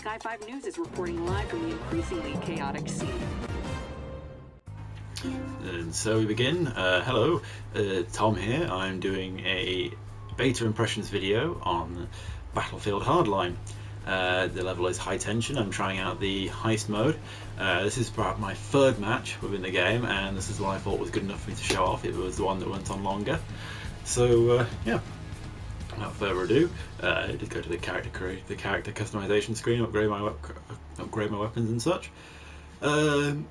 Sky 5 News is reporting live from the increasingly chaotic scene. And so we begin. Hello, Tom here. I'm doing a beta impressions video on Battlefield Hardline. The level is high tension. I'm trying out the heist mode. This is about my third match within the game, and this is the one I thought was good enough for me to show off. It was the one that went on longer. So yeah, without further ado, I did go to the character customization screen, upgrade my weapons and such. On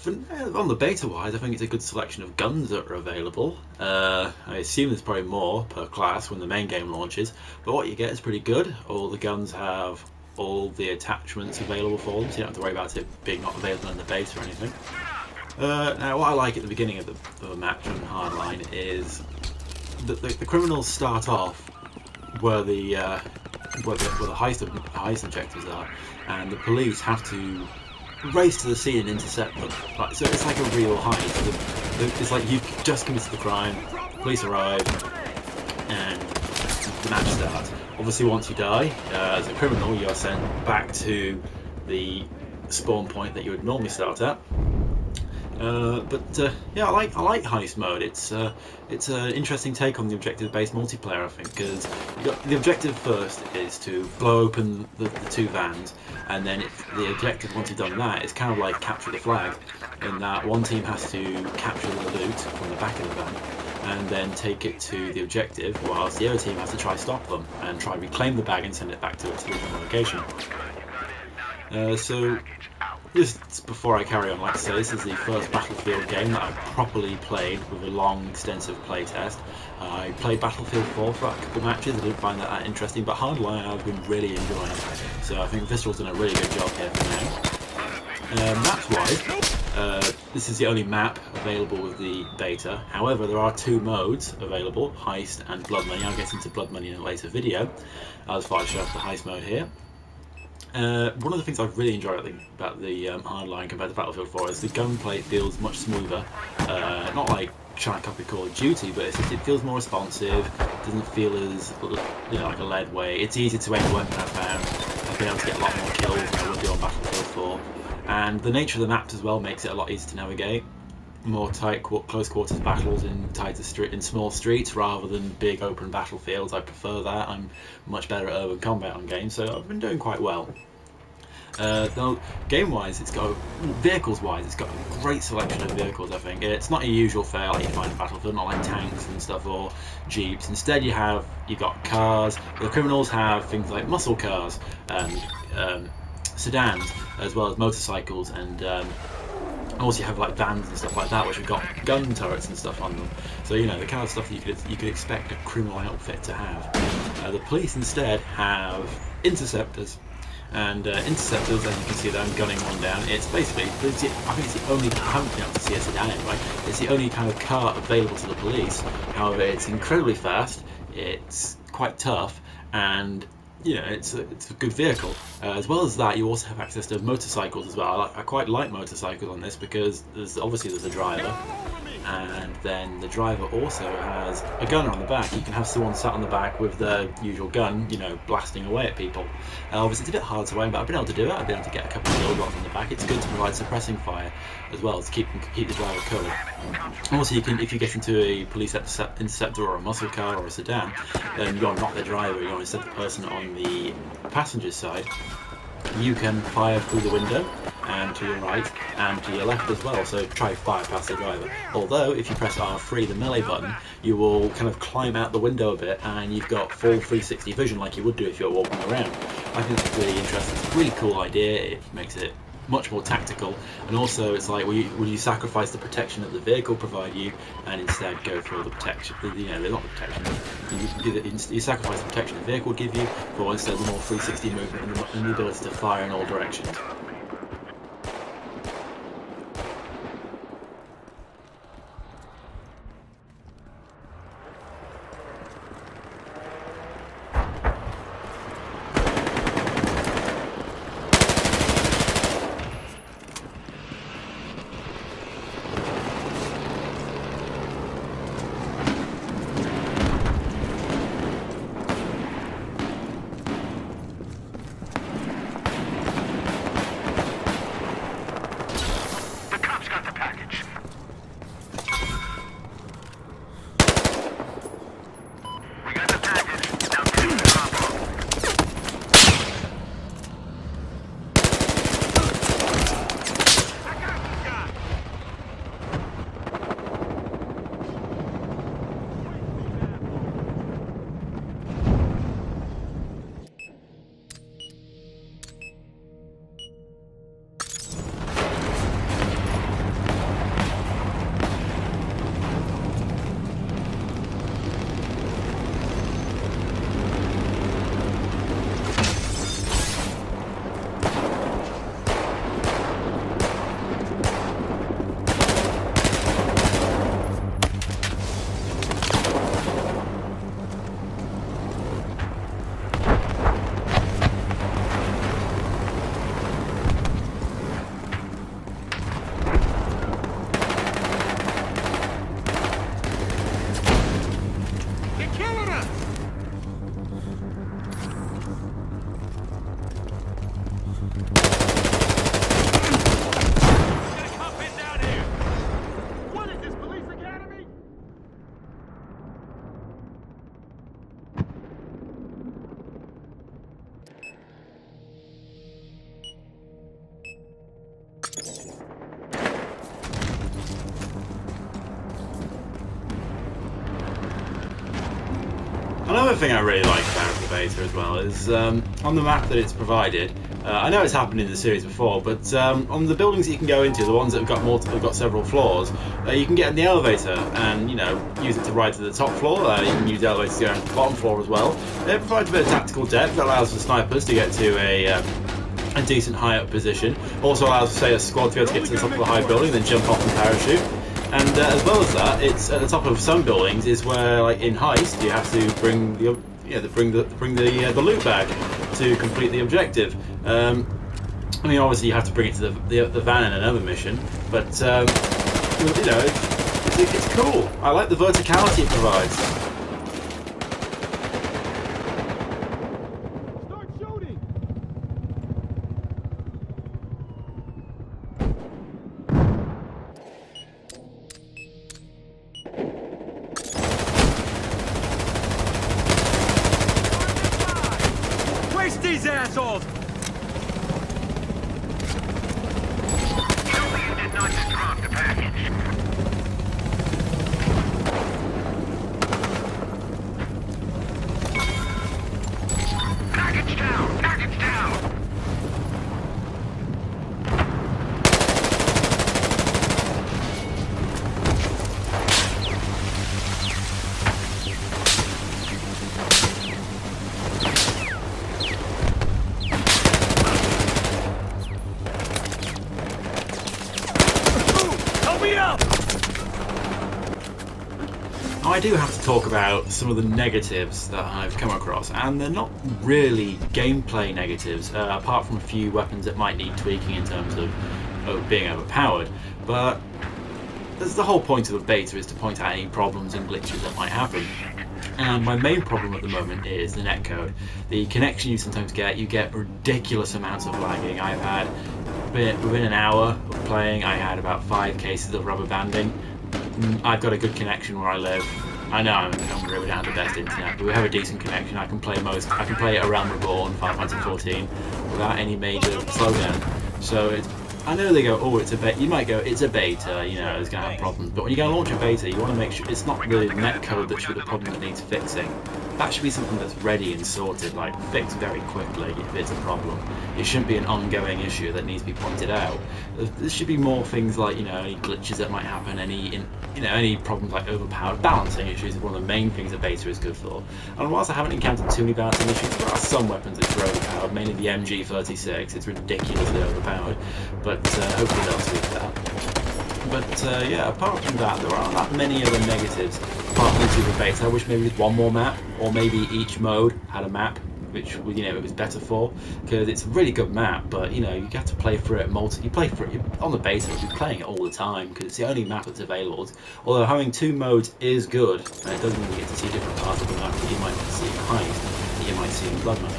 the beta wise, I think it's a good selection of guns that are available. I assume there's probably more per class when the main game launches, but what you get is pretty good. All the guns have all the attachments available for them, so you don't have to worry about it being not available in the beta or anything. Now what I like at the beginning of the match on Hardline is that the criminals start off where the heist objectives are, and the police have to race to the scene and intercept them. So it's like a real heist. It's like you've just committed the crime, the police arrive, and the match starts. Obviously, once you die as a criminal, you are sent back to the spawn point that you would normally start at. Yeah, I like heist mode. It's an interesting take on the objective-based multiplayer, I think, because the objective first is to blow open the two vans, and then the objective once you've done that is kind of like capture the flag, in that one team has to capture the loot from the back of the van and then take it to the objective, whilst the other team has to try stop them and try reclaim the bag and send it back to its original location. So just before I carry on, like I say, this is the first Battlefield game that I've properly played with a long, extensive playtest. I played Battlefield 4 for a couple of matches. I didn't find that interesting, but Hardline I've been really enjoying. So I think Visceral's done a really good job here for now. Maps-wise, this is the only map available with the beta. However, there are two modes available, Heist and Blood Money. I'll get into Blood Money in a later video, as far as I show off the Heist mode here. One of the things I really enjoy about the Hardline compared to Battlefield 4 is the gunplay feels much smoother. Not like trying to copy Call of Duty, but it feels more responsive. It doesn't feel as like a lead weight. It's easy to aim a weapon. I've found I've been able to get a lot more kills than I would do on Battlefield 4. And the nature of the maps as well makes it a lot easier to navigate. More tight, close quarters battles in small streets rather than big open battlefields. I prefer that. I'm much better at urban combat on games, so I've been doing quite well. Though game-wise, vehicles-wise, it's got a great selection of vehicles. I think it's not a usual fare like you find in Battlefield, not like tanks and stuff or jeeps. Instead, you've got cars. The criminals have things like muscle cars and sedans, as well as motorcycles, and also you have like vans and stuff like that, which have got gun turrets and stuff on them. So the kind of stuff that you could expect a criminal outfit to have. The police instead have interceptors. And interceptors, as you can see there, I'm gunning one down. It's basically, I think it's the only, I haven't been able to see a sedan anyway, it's the only kind of car available to the police. However, it's incredibly fast, it's quite tough, and it's a good vehicle. As well as that, you also have access to motorcycles as well. I quite like motorcycles on this because there's a driver, and then the driver also has a gunner on the back. You can have someone sat on the back with their usual gun, blasting away at people. Obviously, it's a bit hard to aim, but I've been able to do it. I've been able to get a couple of kills off on the back. It's good to provide suppressing fire as well to keep the driver covered. Also, if you get into a police interceptor or a muscle car or a sedan, then you're not the driver. You're instead the person on the passenger side. You can fire through the window and to your right and to your left as well, so try fire past the driver. Although if you press R3, the melee button, you will kind of climb out the window a bit and you've got full 360 vision like you would do if you were walking around. I think that's really interesting. It's a really cool idea. It makes it much more tactical, and also it's like, will you sacrifice the protection that the vehicle provide you and instead go for the protection, not the protection, you sacrifice the protection the vehicle would give you for instead the more 360 movement and the ability to fire in all directions. Another thing I really like about the beta as well is on the map that it's provided. I know it's happened in the series before, but on the buildings that you can go into, the ones that have got several floors, you can get in the elevator and use it to ride to the top floor. You can use the elevator to go down to the bottom floor as well. It provides a bit of tactical depth that allows the snipers to get to a decent high up position. Also allows, say, a squad to be able to get to the top of a high building, then jump off and parachute. And as well as that, it's at the top of some buildings is where, like in Heist, you have to bring the loot bag to complete the objective. I mean, obviously you have to bring it to the van in another mission, but it's cool. I like the verticality it provides. These assholes! You did not drop the package. Package down! Package down! I do have to talk about some of the negatives that I've come across, and they're not really gameplay negatives, apart from a few weapons that might need tweaking in terms of being overpowered. But that's the whole point of the beta, is to point out any problems and glitches that might happen. And my main problem at the moment is the netcode. The connection you sometimes get, you get ridiculous amounts of lagging. I've had, within an hour of playing, I had about 5 cases of rubber banding. I've got a good connection where I live. I know I'm really don't have the best internet, but we have a decent connection. I can play A Realm Reborn, Final Fantasy 14 without any major slowdown. So I know they go, oh, it's a beta. You might go, it's a beta, it's going to have problems. But when you're going to launch a beta, you want to make sure it's not the netcode that should be the problem that needs fixing. That should be something that's ready and sorted, like fixed very quickly if it's a problem. It shouldn't be an ongoing issue that needs to be pointed out. There should be more things like, any glitches that might happen, any problems like overpowered balancing issues is one of the main things that beta is good for. And whilst I haven't encountered too many balancing issues, there are some weapons that are overpowered, mainly the MG36. It's ridiculously overpowered, but hopefully they'll tweak that. But yeah, apart from that, there aren't that many other negatives apart from the Super Beta. I wish maybe there's one more map, or maybe each mode had a map which it was better for, because it's a really good map, but you have to play through it you play through it on the beta, you're playing it all the time because it's the only map that's available. Although having 2 modes is good, and it does mean you get to see different parts of the map that you might not see in Heist, that you might see in Blood Money.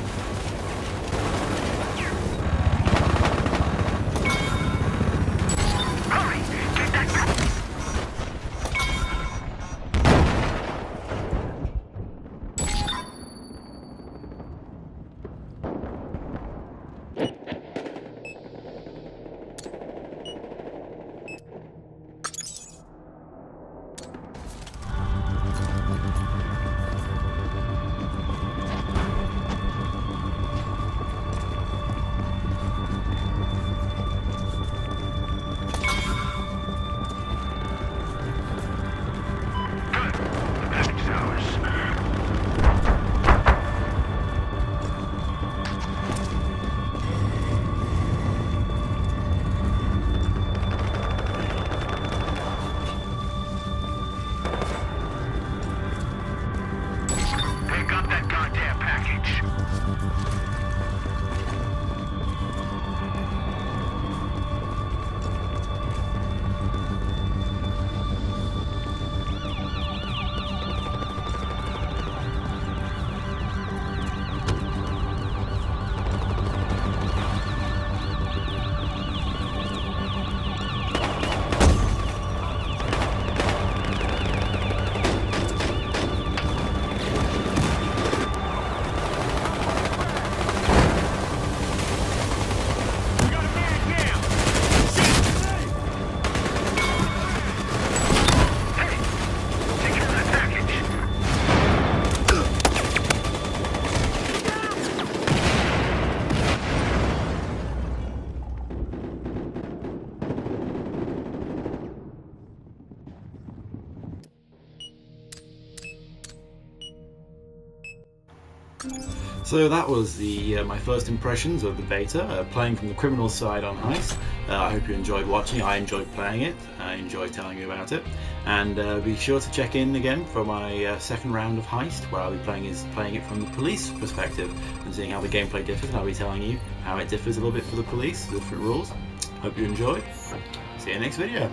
So that was my first impressions of the beta, playing from the criminal side on Heist. I hope you enjoyed watching. I enjoyed playing it. I enjoyed telling you about it. And be sure to check in again for my second round of Heist, where I'll be playing it from the police perspective and seeing how the gameplay differs. And I'll be telling you how it differs a little bit for the police, the different rules. Hope you enjoy. See you next video.